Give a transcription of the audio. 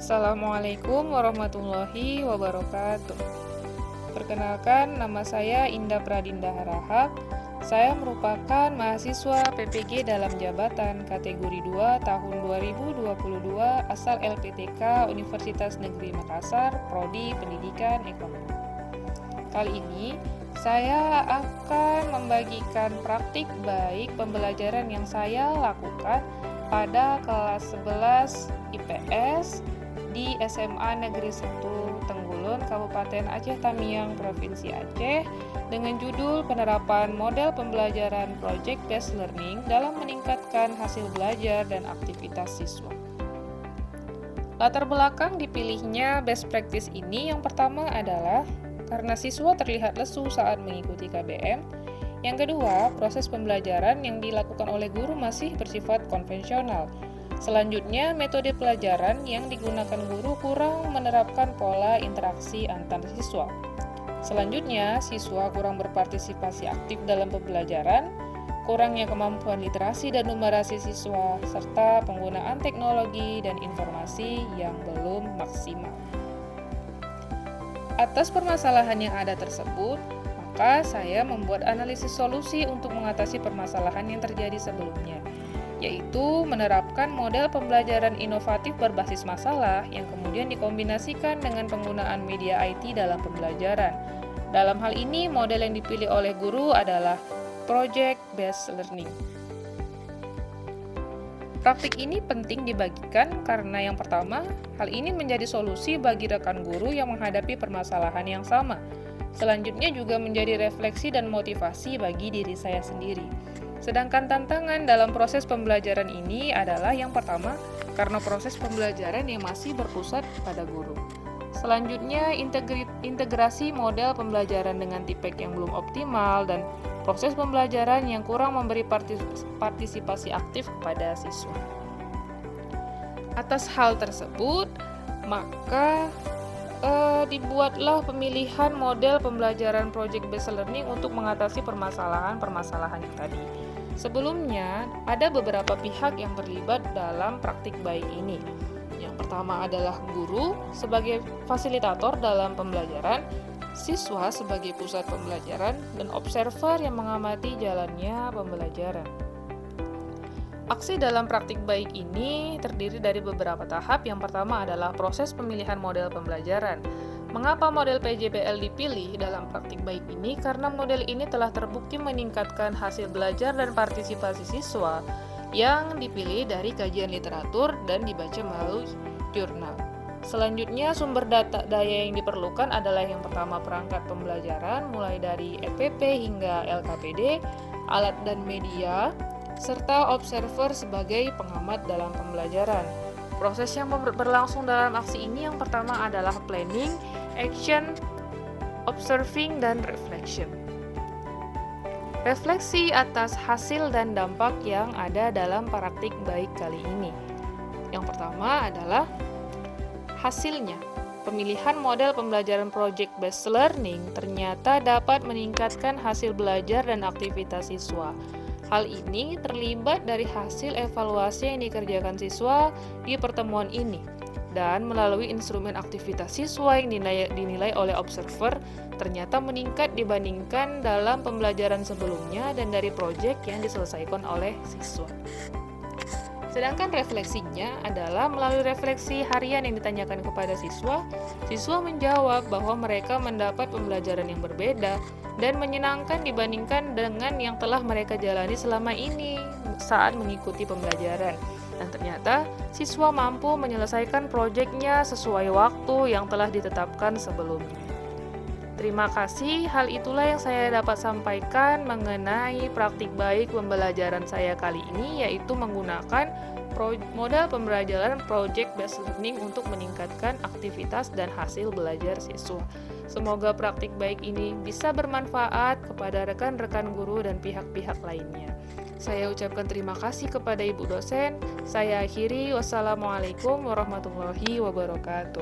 Assalamualaikum warahmatullahi wabarakatuh. Perkenalkan, nama saya Indah Pradinda Harahap. Saya merupakan mahasiswa PPG dalam jabatan kategori 2 tahun 2022 asal LPTK Universitas Negeri Makassar, Prodi Pendidikan Ekonomi. Kali ini, saya akan membagikan praktik baik pembelajaran yang saya lakukan pada kelas 11 IPS di SMA Negeri 1 Tenggulun, Kabupaten Aceh Tamiang, Provinsi Aceh, dengan judul penerapan model pembelajaran Project Based Learning dalam meningkatkan hasil belajar dan aktivitas siswa. Latar belakang dipilihnya best practice ini yang pertama adalah karena siswa terlihat lesu saat mengikuti KBM. Yang kedua, proses pembelajaran yang dilakukan oleh guru masih bersifat konvensional. Selanjutnya, metode pelajaran yang digunakan guru kurang menerapkan pola interaksi antar siswa. Selanjutnya, siswa kurang berpartisipasi aktif dalam pembelajaran, kurangnya kemampuan literasi dan numerasi siswa, serta penggunaan teknologi dan informasi yang belum maksimal. Atas permasalahan yang ada tersebut, maka saya membuat analisis solusi untuk mengatasi permasalahan yang terjadi sebelumnya, yaitu menerapkan model pembelajaran inovatif berbasis masalah yang kemudian dikombinasikan dengan penggunaan media IT dalam pembelajaran. Dalam hal ini, model yang dipilih oleh guru adalah Project Based Learning. Praktik ini penting dibagikan karena yang pertama, hal ini menjadi solusi bagi rekan guru yang menghadapi permasalahan yang sama. Selanjutnya juga menjadi refleksi dan motivasi bagi diri saya sendiri. Sedangkan tantangan dalam proses pembelajaran ini adalah yang pertama, karena proses pembelajaran yang masih berpusat pada guru. Selanjutnya, integrasi model pembelajaran dengan tipek yang belum optimal dan proses pembelajaran yang kurang memberi partisipasi aktif kepada siswa. Atas hal tersebut, maka dibuatlah pemilihan model pembelajaran Project Based Learning untuk mengatasi permasalahan-permasalahan yang tadi. Sebelumnya, ada beberapa pihak yang terlibat dalam praktik baik ini. Yang pertama adalah guru sebagai fasilitator dalam pembelajaran, siswa sebagai pusat pembelajaran, dan observer yang mengamati jalannya pembelajaran. Aksi dalam praktik baik ini terdiri dari beberapa tahap. Yang pertama adalah proses pemilihan model pembelajaran. Mengapa model PJBL dipilih dalam praktik baik ini? Karena model ini telah terbukti meningkatkan hasil belajar dan partisipasi siswa yang dipilih dari kajian literatur dan dibaca melalui jurnal. Selanjutnya, sumber daya yang diperlukan adalah yang pertama perangkat pembelajaran, mulai dari EPP hingga LKPD, alat dan media, serta observer sebagai pengamat dalam pembelajaran. Proses yang berlangsung dalam aksi ini yang pertama adalah planning, action, observing, dan reflection. Refleksi atas hasil dan dampak yang ada dalam praktik baik kali ini. Yang pertama adalah hasilnya. Pemilihan model pembelajaran Project Based Learning ternyata dapat meningkatkan hasil belajar dan aktivitas siswa. Hal ini terlibat dari hasil evaluasi yang dikerjakan siswa di pertemuan ini, dan melalui instrumen aktivitas siswa yang dinilai oleh observer ternyata meningkat dibandingkan dalam pembelajaran sebelumnya dan dari proyek yang diselesaikan oleh siswa. Sedangkan refleksinya adalah melalui refleksi harian yang ditanyakan kepada siswa, siswa menjawab bahwa mereka mendapat pembelajaran yang berbeda dan menyenangkan dibandingkan dengan yang telah mereka jalani selama ini saat mengikuti pembelajaran. Dan ternyata siswa mampu menyelesaikan proyeknya sesuai waktu yang telah ditetapkan sebelumnya. Terima kasih, hal itulah yang saya dapat sampaikan mengenai praktik baik pembelajaran saya kali ini, yaitu menggunakan model pembelajaran Project Based Learning untuk meningkatkan aktivitas dan hasil belajar siswa. Semoga praktik baik ini bisa bermanfaat kepada rekan-rekan guru dan pihak-pihak lainnya. Saya ucapkan terima kasih kepada Ibu dosen. Saya akhiri, wassalamualaikum warahmatullahi wabarakatuh.